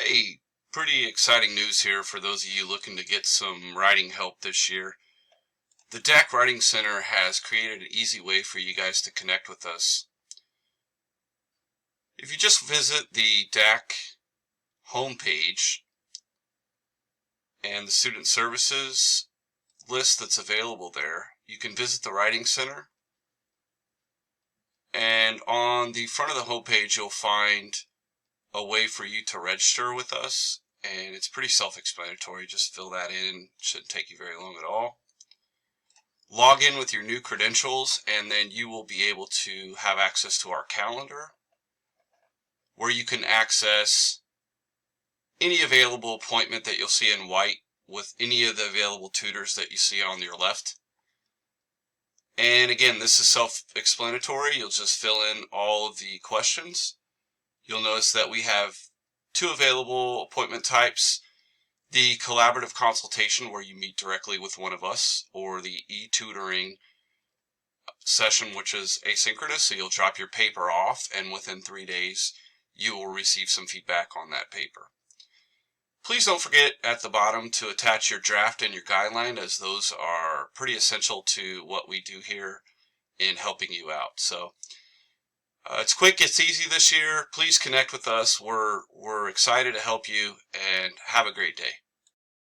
Hey, pretty exciting news here for those of you looking to get some writing help this year. The DACC Writing Center has created an easy way for you guys to connect with us. If you just visit the DACC homepage and the student services list that's available there, you can visit the Writing Center, and on the front of the homepage you'll find a way for you to register with us, and it's pretty self-explanatory. Just fill that in. Shouldn't take you very long at all. Log in with your new credentials, and then you will be able to have access to our calendar, where you can access any available appointment that you'll see in white with any of the available tutors that you see on your left. And again, this is self-explanatory. You'll just fill in all of the questions. You'll notice that we have two available appointment types: the collaborative consultation, where you meet directly with one of us, or the e-tutoring session, which is asynchronous, so you'll drop your paper off and within 3 days you will receive some feedback on that paper. Please don't forget at the bottom to attach your draft and your guideline, as those are pretty essential to what we do here in helping you out. So it's quick, it's easy this year. Please connect with us. We're excited to help you, and have a great day.